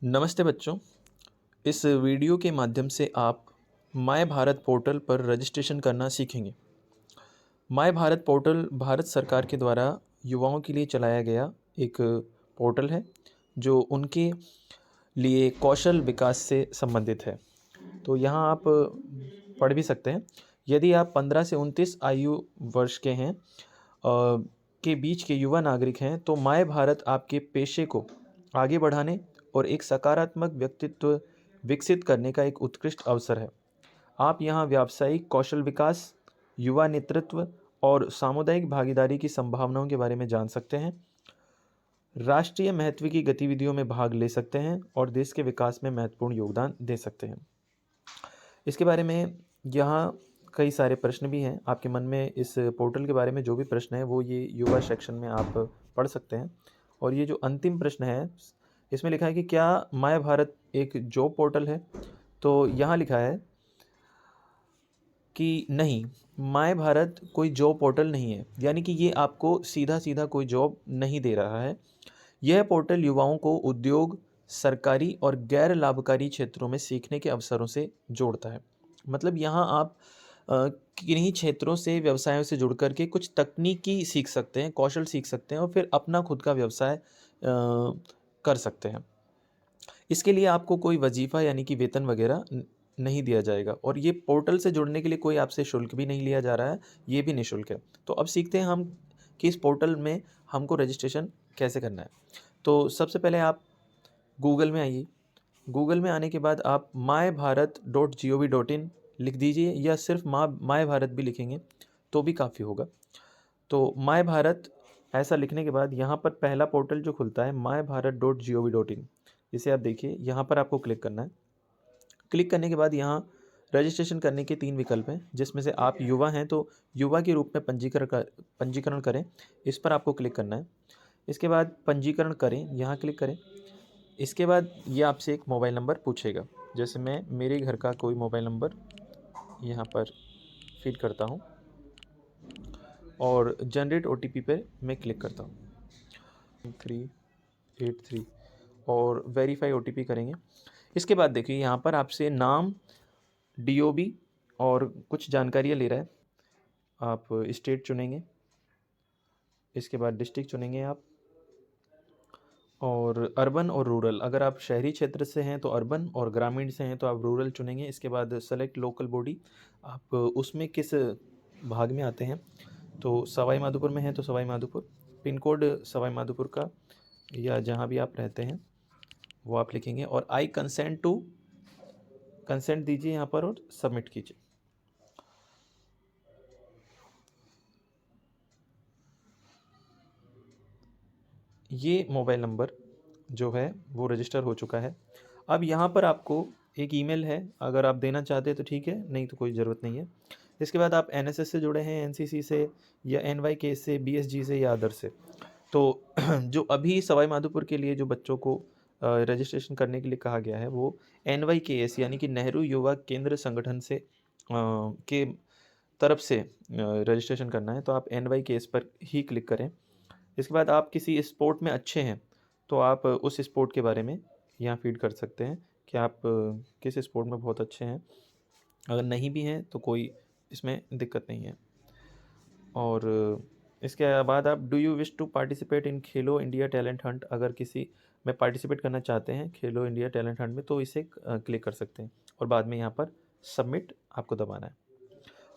नमस्ते बच्चों। इस वीडियो के माध्यम से आप माय भारत पोर्टल पर रजिस्ट्रेशन करना सीखेंगे। माय भारत पोर्टल भारत सरकार के द्वारा युवाओं के लिए चलाया गया एक पोर्टल है जो उनके लिए कौशल विकास से संबंधित है। तो यहाँ आप पढ़ भी सकते हैं। यदि आप 15 से 29 आयु वर्ष के हैं के बीच के युवा नागरिक हैं तो माय भारत आपके पेशे को आगे बढ़ाने और एक सकारात्मक व्यक्तित्व विकसित करने का एक उत्कृष्ट अवसर है। आप यहाँ व्यावसायिक कौशल विकास, युवा नेतृत्व और सामुदायिक भागीदारी की संभावनाओं के बारे में जान सकते हैं। राष्ट्रीय महत्व की गतिविधियों में भाग ले सकते हैं और देश के विकास में महत्वपूर्ण योगदान दे सकते हैं। इसके बारे में यहाँ कई सारे प्रश्न भी हैं। आपके मन में इस पोर्टल के बारे में जो भी प्रश्न है वो ये युवा सेक्शन में आप पढ़ सकते हैं। और ये जो अंतिम प्रश्न है इसमें लिखा है कि क्या माय भारत एक जॉब पोर्टल है? तो यहाँ लिखा है कि नहीं, माय भारत कोई जॉब पोर्टल नहीं है। यानी कि ये आपको सीधा सीधा कोई जॉब नहीं दे रहा है। यह पोर्टल युवाओं को उद्योग, सरकारी और गैर लाभकारी क्षेत्रों में सीखने के अवसरों से जोड़ता है। मतलब यहाँ आप किन्हीं क्षेत्रों से, व्यवसायों से जुड़ कर के कुछ तकनीकी सीख सकते हैं, कौशल सीख सकते हैं और फिर अपना खुद का व्यवसाय कर सकते हैं। इसके लिए आपको कोई वजीफ़ा यानी कि वेतन वगैरह नहीं दिया जाएगा और ये पोर्टल से जुड़ने के लिए कोई आपसे शुल्क भी नहीं लिया जा रहा है, ये भी निःशुल्क है। तो अब सीखते हैं हम कि इस पोर्टल में हमको रजिस्ट्रेशन कैसे करना है। तो सबसे पहले आप गूगल में आइए। गूगल में आने के बाद आप myBharat.gov.in लिख दीजिए या सिर्फ माय भारत भी लिखेंगे तो भी काफ़ी होगा। तो माय भारत ऐसा लिखने के बाद यहाँ पर पहला पोर्टल जो खुलता है myBharat.gov.in, इसे आप देखिए। यहाँ पर आपको क्लिक करना है। क्लिक करने के बाद यहाँ रजिस्ट्रेशन करने के 3 विकल्प हैं, जिसमें से आप युवा हैं तो युवा के रूप में पंजीकरण करें, इस पर आपको क्लिक करना है। इसके बाद पंजीकरण करें, यहाँ क्लिक करें। इसके बाद ये आपसे एक मोबाइल नंबर पूछेगा। जैसे मैं मेरे घर का कोई मोबाइल नंबर यहाँ पर फीड करता हूँ और जनरेट OTP पे मैं क्लिक करता हूँ 383 और वेरीफाई OTP करेंगे। इसके बाद देखिए यहाँ पर आपसे नाम, DOB और कुछ जानकारियाँ ले रहा है। आप स्टेट चुनेंगे, इसके बाद डिस्ट्रिक्ट चुनेंगे आप, और अर्बन और रूरल, अगर आप शहरी क्षेत्र से हैं तो अर्बन और ग्रामीण से हैं तो आप रूरल चुनेंगे। इसके बाद सेलेक्ट लोकल बॉडी, आप उसमें किस भाग में आते हैं। तो सवाई माधोपुर में है तो सवाई माधोपुर, पिन कोड सवाई माधोपुर का या जहाँ भी आप रहते हैं वो आप लिखेंगे और आई कंसेंट दीजिए यहाँ पर और सबमिट कीजिए। ये मोबाइल नंबर जो है वो रजिस्टर हो चुका है। अब यहाँ पर आपको एक ईमेल है, अगर आप देना चाहते हैं तो ठीक है, नहीं तो कोई ज़रूरत नहीं है। इसके बाद आप NSS से जुड़े हैं, NCC से या NYK से, BSG से या अदर से। तो जो अभी सवाई माधोपुर के लिए जो बच्चों को रजिस्ट्रेशन करने के लिए कहा गया है वो NYKS यानी कि नेहरू युवा केंद्र संगठन से के तरफ से रजिस्ट्रेशन करना है। तो आप NYKS पर ही क्लिक करें। इसके बाद आप किसी स्पोर्ट में अच्छे हैं तो आप उस स्पोर्ट के बारे में यहाँ फीड कर सकते हैं कि आप किस स्पोर्ट में बहुत अच्छे हैं। अगर नहीं भी हैं तो कोई इसमें दिक्कत नहीं है। और इसके बाद आप do you wish to participate in Khelo India talent Hunt, अगर किसी में पार्टिसिपेट करना चाहते हैं खेलो इंडिया टैलेंट हंट में तो इसे क्लिक कर सकते हैं और बाद में यहाँ पर सबमिट आपको दबाना है।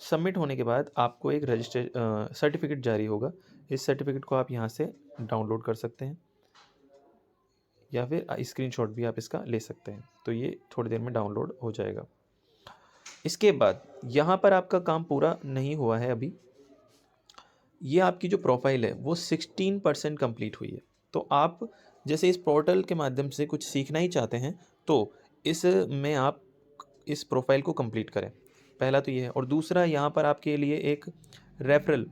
सबमिट होने के बाद आपको एक सर्टिफिकेट जारी होगा। इस सर्टिफिकेट को आप यहाँ से डाउनलोड कर सकते हैं या फिर स्क्रीनशॉट भी आप इसका ले सकते हैं। तो ये थोड़ी देर में डाउनलोड हो जाएगा। इसके बाद यहाँ पर आपका काम पूरा नहीं हुआ है अभी। ये आपकी जो प्रोफाइल है वो 16% कंप्लीट हुई है। तो आप जैसे इस पोर्टल के माध्यम से कुछ सीखना ही चाहते हैं तो इसमें आप इस प्रोफाइल को कंप्लीट करें। पहला तो ये है और दूसरा यहाँ पर आपके लिए एक रेफरल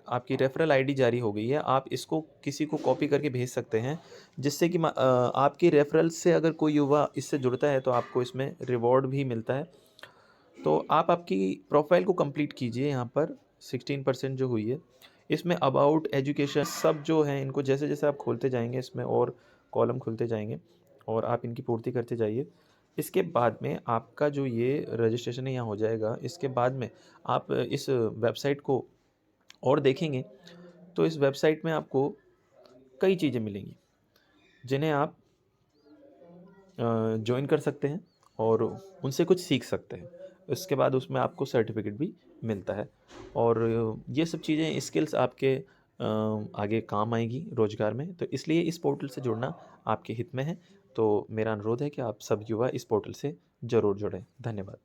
आपकी रेफरल आईडी जारी हो गई है। आप इसको किसी को कॉपी करके भेज सकते हैं जिससे कि आपकी रेफरल से अगर कोई युवा इससे जुड़ता है तो आपको इसमें रिवॉर्ड भी मिलता है। तो आप आपकी प्रोफाइल को कंप्लीट कीजिए। यहाँ पर 16% जो हुई है इसमें अबाउट एजुकेशन सब जो हैं इनको जैसे जैसे आप खोलते जाएंगे इसमें और कॉलम खुलते जाएंगे और आप इनकी पूर्ति करते जाइए। इसके बाद में आपका जो ये रजिस्ट्रेशन है यहाँ हो जाएगा। इसके बाद में आप इस वेबसाइट को और देखेंगे तो इस वेबसाइट में आपको कई चीज़ें मिलेंगी जिन्हें आप जॉइन कर सकते हैं और उनसे कुछ सीख सकते हैं। इसके बाद उसमें आपको सर्टिफिकेट भी मिलता है और ये सब चीज़ें स्किल्स आपके आगे काम आएगी रोज़गार में। तो इसलिए इस पोर्टल से जुड़ना आपके हित में है। तो मेरा अनुरोध है कि आप सब युवा इस पोर्टल से ज़रूर जुड़ें। धन्यवाद।